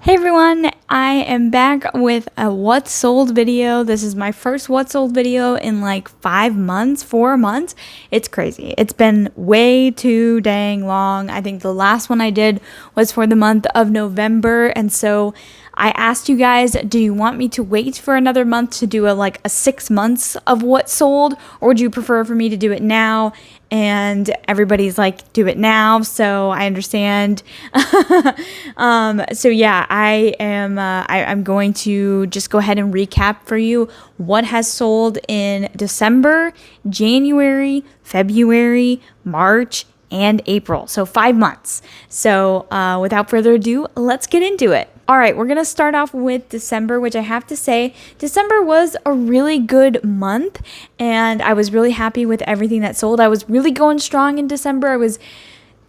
Hey everyone, I am back with a what sold video. This is my first what sold video in like 4 months. It's crazy. It's been way too dang long. I think the last one I did was for the month of November. And so I asked you guys, do you want me to wait for another month to do a 6 months of what sold, or would you prefer for me to do it now? And everybody's like, do it now. So I understand. So yeah, I'm going to just go ahead and recap for you what has sold in December, January, February, March, and April. So 5 months. So without further ado, let's get into it. All right, we're going to start off with December, which I have to say, December was a really good month, and I was really happy with everything that sold. I was really going strong in December. I was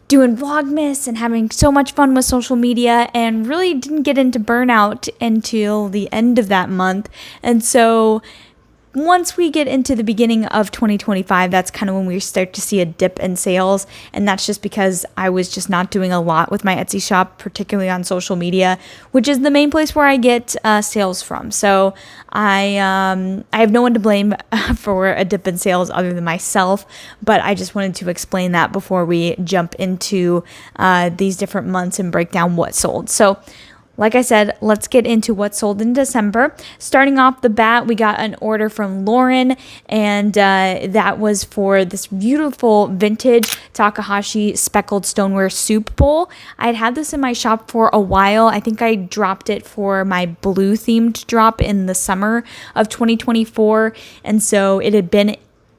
doing Vlogmas and having so much fun with social media, and really didn't get into burnout until the end of that month. And so once we get into the beginning of 2025, that's kind of when we start to see a dip in sales. And that's just because I was just not doing a lot with my Etsy shop, particularly on social media, which is the main place where I get sales from. So I have no one to blame for a dip in sales other than myself. But I just wanted to explain that before we jump into these different months and break down what sold. So like I said, let's get into what sold in December. Starting off the bat, we got an order from Lauren, and that was for this beautiful vintage Takahashi speckled stoneware soup bowl. I had had this in my shop for a while. I think I dropped it for my blue themed drop in the summer of 2024, and so it had been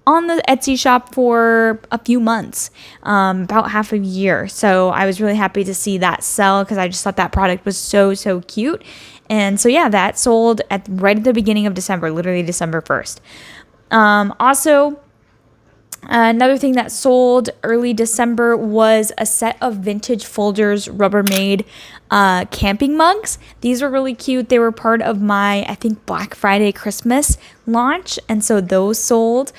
on the Etsy shop for a few months, about half a year. So I was really happy to see that sell because I just thought that product was so cute. And so yeah, that sold right at the beginning of December, literally December 1st. Also, another thing that sold early December was a set of vintage Folgers Rubbermaid camping mugs. These were really cute. They were part of my, I think, Black Friday Christmas launch, and so those sold.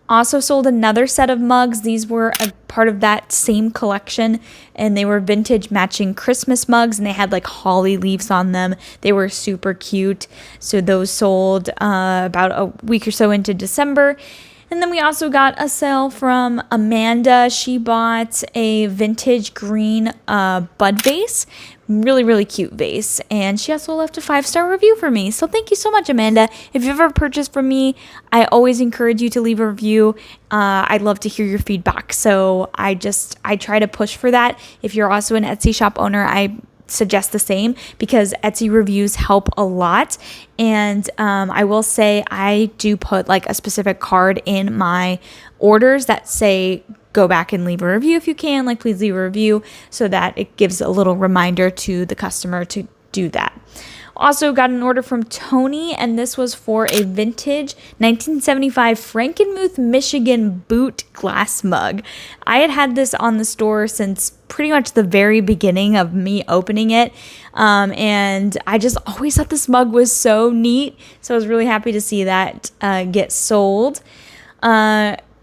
Also sold another set of mugs. These were a part of that same collection, and they were vintage matching Christmas mugs, and they had like holly leaves on them. They were super cute. So those sold about a week or so into December. And then we also got a sale from Amanda. She bought a vintage green bud vase. Really cute vase. And she also left a 5-star review for me. So thank you so much, Amanda. If you've ever purchased from me, I always encourage you to leave a review. I'd love to hear your feedback. So I try to push for that. If you're also an Etsy shop owner, I suggest the same because Etsy reviews help a lot. And I will say I do put like a specific card in my orders that say go back and leave a review if you can, like please leave a review, so that it gives a little reminder to the customer to do that. Also got an order from Tony, and this was for a vintage 1975 Frankenmuth, Michigan boot glass mug. I had this on the store since pretty much the very beginning of me opening it, and I just always thought this mug was so neat, so I was really happy to see that get sold.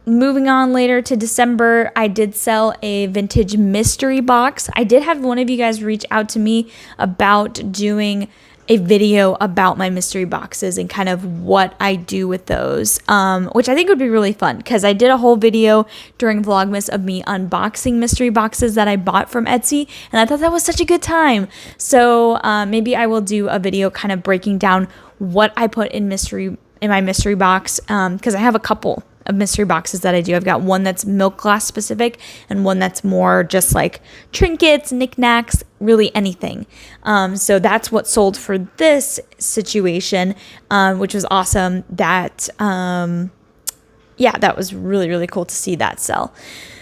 Moving on later to December, I did sell a vintage mystery box. I did have one of you guys reach out to me about doing a video about my mystery boxes and kind of what I do with those, which I think would be really fun because I did a whole video during Vlogmas of me unboxing mystery boxes that I bought from Etsy, and I thought that was such a good time. So maybe I will do a video kind of breaking down what I put in my mystery box, because I have a couple of mystery boxes that I do. I've got one that's milk glass specific and one that's more just like trinkets, knickknacks, really anything. So that's what sold for this situation, which was awesome. That was really cool to see that sell.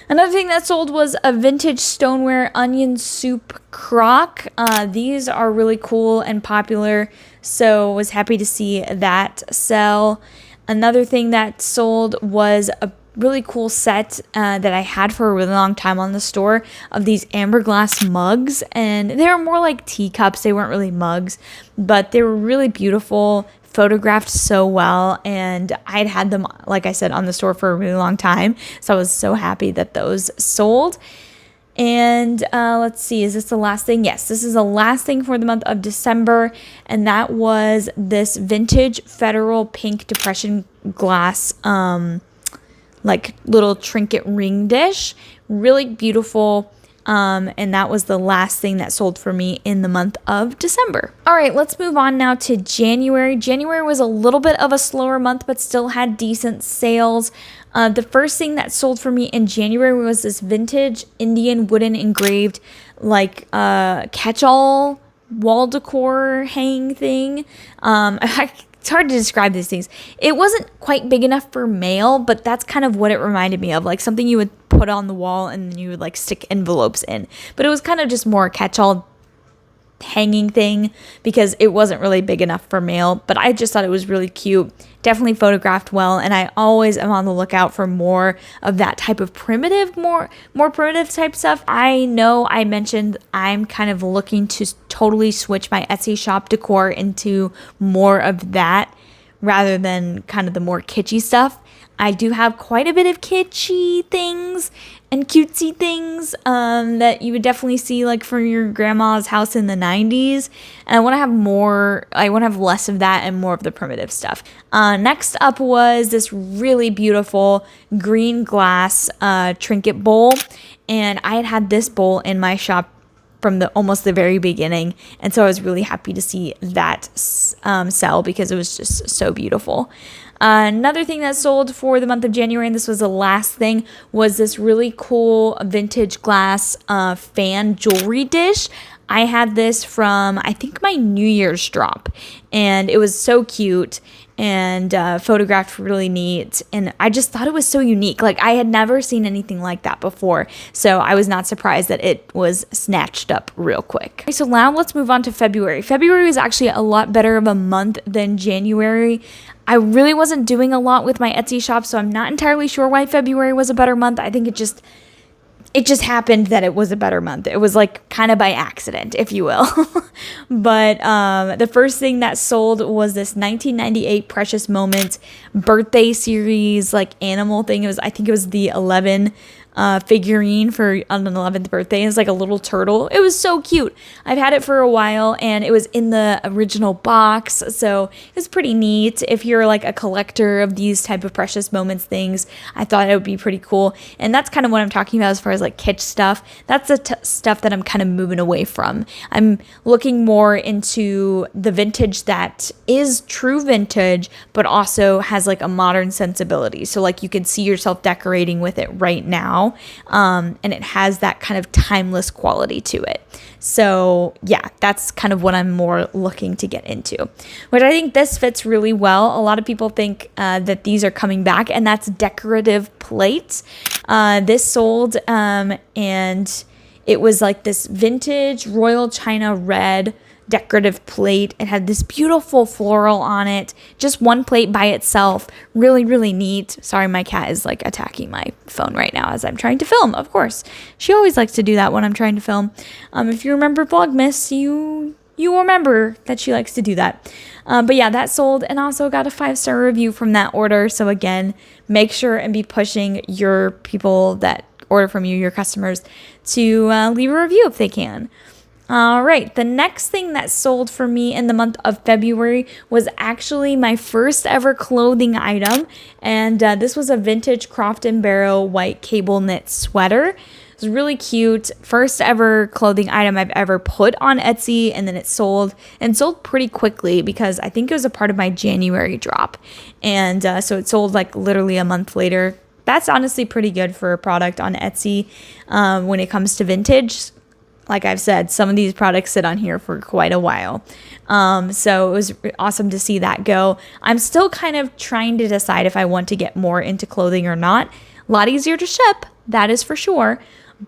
Another thing that sold was a vintage stoneware onion soup crock. These are really cool and popular, so was happy to see that sell. Another thing that sold was a really cool set that I had for a really long time on the store of these amber glass mugs, and they were more like teacups. They weren't really mugs, but they were really beautiful, photographed so well, and I'd had them, like I said, on the store for a really long time, so I was so happy that those sold. And let's see, is this the last thing? Yes, this is the last thing for the month of December, and that was this vintage Federal Pink Depression glass like little trinket ring dish. Really beautiful. And that was the last thing that sold for me in the month of December. All right, let's move on now to January. January was a little bit of a slower month, but still had decent sales. The first thing that sold for me in January was this vintage Indian wooden engraved like catch-all wall decor hanging thing. It's hard to describe these things. It wasn't quite big enough for mail, but that's kind of what it reminded me of, like something you would put on the wall and then you would like stick envelopes in. But it was kind of just more a catch-all hanging thing because it wasn't really big enough for mail, but I just thought it was really cute. Definitely photographed well, and I always am on the lookout for more of that type of primitive, more primitive type stuff. I know I mentioned I'm kind of looking to totally switch my Etsy shop decor into more of that rather than kind of the more kitschy stuff. I do have quite a bit of kitschy things and cutesy things that you would definitely see like from your grandma's house in the 90s. And I want to have more, I want to have less of that and more of the primitive stuff. Next up was this really beautiful green glass trinket bowl. And I had this bowl in my shop from almost the very beginning, and so I was really happy to see that sell because it was just so beautiful. Another thing that sold for the month of January, and this was the last thing, was this really cool vintage glass fan jewelry dish. I had this from, I think, my New Year's drop, and it was so cute and photographed really neat, and I just thought it was so unique. Like, I had never seen anything like that before, so I was not surprised that it was snatched up real quick. Okay, so now let's move on to February. February was actually a lot better of a month than January. I really wasn't doing a lot with my Etsy shop, so I'm not entirely sure why February was a better month. I think it just happened that it was a better month. It was like kind of by accident, if you will. But the first thing that sold was this 1998 Precious Moments birthday series like animal thing. I think it was the 11 figurine for on an 11th birthday. It's like a little turtle. It was so cute. I've had it for a while, and it was in the original box, so it's pretty neat. If you're like a collector of these type of Precious Moments things, I thought it would be pretty cool. And that's kind of what I'm talking about as far as like kitsch stuff. That's the stuff that I'm kind of moving away from. I'm looking more into the vintage that is true vintage, but also has like a modern sensibility. So like you can see yourself decorating with it right now. And it has that kind of timeless quality to it. So yeah, that's kind of what I'm more looking to get into, which I think this fits really well. A lot of people think that these are coming back, and that's decorative plates. This sold, and it was like this vintage Royal China red decorative plate. It had this beautiful floral on it, just one plate by itself. Really, really neat. Sorry, my cat is like attacking my phone right now as I'm trying to film, of course. She always likes to do that when I'm trying to film. If you remember Vlogmas, you remember that she likes to do that. But yeah, that sold, and also got a 5-star review from that order. So again, make sure and be pushing your people that order from you, your customers, to leave a review if they can. All right, the next thing that sold for me in the month of February was actually my first ever clothing item, and this was a vintage Croft & Barrow white cable knit sweater. It was really cute. First ever clothing item I've ever put on Etsy, and then it sold pretty quickly because I think it was a part of my January drop, and so it sold like literally a month later. That's honestly pretty good for a product on Etsy when it comes to vintage. Like I've said, some of these products sit on here for quite a while. So it was awesome to see that go. I'm still kind of trying to decide if I want to get more into clothing or not. A lot easier to ship, that is for sure.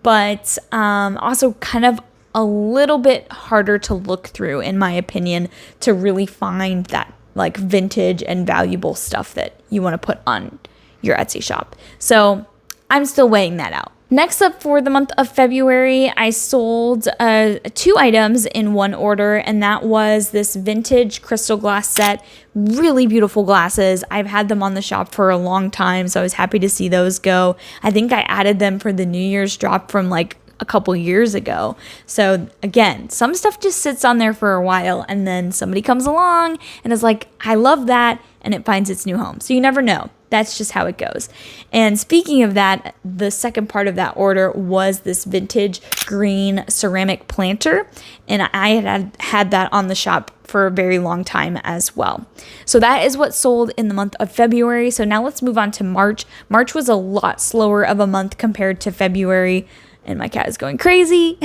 But also kind of a little bit harder to look through, in my opinion, to really find that like vintage and valuable stuff that you want to put on your Etsy shop. So I'm still weighing that out. Next up for the month of February, I sold 2 items in one order, and that was this vintage crystal glass set. Really beautiful glasses. I've had them on the shop for a long time, so I was happy to see those go. I think I added them for the New Year's drop from like a couple years ago. So again, some stuff just sits on there for a while and then somebody comes along and is like, I love that, and it finds its new home. So you never know. That's just how it goes. And speaking of that, the second part of that order was this vintage green ceramic planter. And I had that on the shop for a very long time as well. So that is what sold in the month of February. So now let's move on to March. March was a lot slower of a month compared to February. And my cat is going crazy,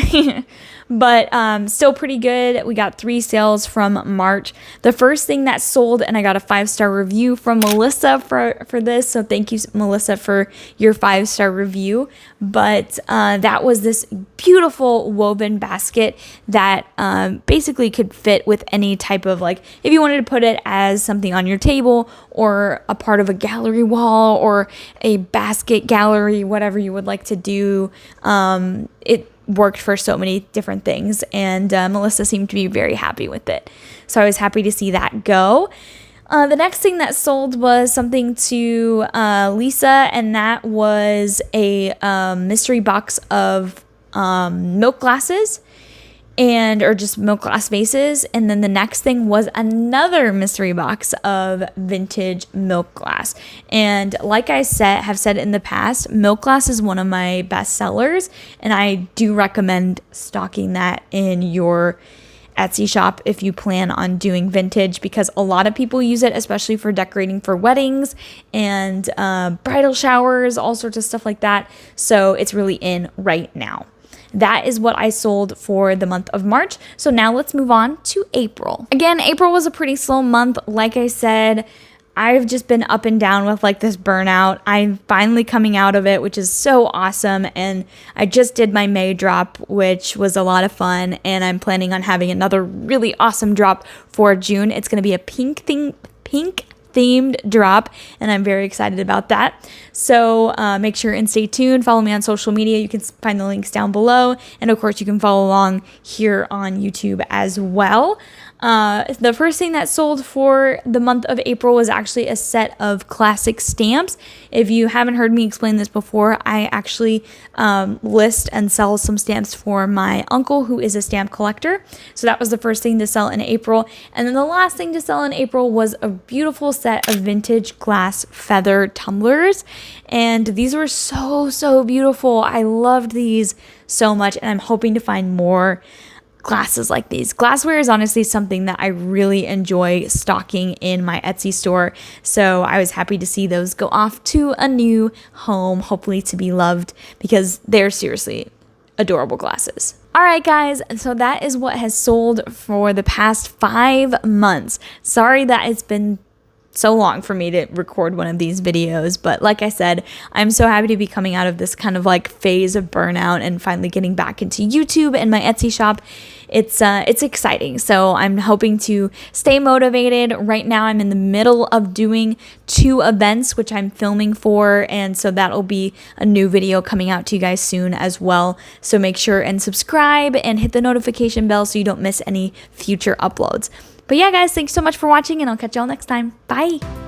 but still pretty good. We got 3 sales from March. The first thing that sold, and I got a 5-star review from Melissa for this. So thank you, Melissa, for your 5-star review. But that was this beautiful woven basket that basically could fit with any type of, like, if you wanted to put it as something on your table or a part of a gallery wall or a basket gallery, whatever you would like to do. It worked for so many different things, and Melissa seemed to be very happy with it. So I was happy to see that go. The next thing that sold was something to Lisa, and that was a mystery box of milk glasses. Or just milk glass vases. And then the next thing was another mystery box of vintage milk glass. And like I have said in the past, milk glass is one of my best sellers, and I do recommend stocking that in your Etsy shop if you plan on doing vintage, because a lot of people use it, especially for decorating for weddings and bridal showers, all sorts of stuff like that. So it's really in right now. That is what I sold for the month of March. So now let's move on to April. Again, April was a pretty slow month. Like I said, I've just been up and down with like this burnout. I'm finally coming out of it, which is so awesome. And I just did my May drop, which was a lot of fun. And I'm planning on having another really awesome drop for June. It's going to be a pink themed drop, and I'm very excited about that. So make sure and stay tuned. Follow me on social media. You can find the links down below, and of course you can follow along here on YouTube as well. The first thing that sold for the month of April was actually a set of classic stamps. If you haven't heard me explain this before, I actually list and sell some stamps for my uncle, who is a stamp collector. So that was the first thing to sell in April. And then the last thing to sell in April was a beautiful set of vintage glass feather tumblers. And these were so beautiful. I loved these so much, and I'm hoping to find more glasses like these. Glassware is honestly something that I really enjoy stocking in my Etsy store. So I was happy to see those go off to a new home, hopefully to be loved, because they're seriously adorable glasses. All right, guys, so that is what has sold for the past 5 months. Sorry that it's been so long for me to record one of these videos, but like I said, I'm so happy to be coming out of this kind of like phase of burnout and finally getting back into YouTube and my Etsy shop. It's exciting. So I'm hoping to stay motivated. Right now I'm in the middle of doing 2 events, which I'm filming for, and so that'll be a new video coming out to you guys soon as well. So make sure and subscribe and hit the notification bell so you don't miss any future uploads. But yeah, guys, thanks so much for watching, and I'll catch y'all next time. Bye!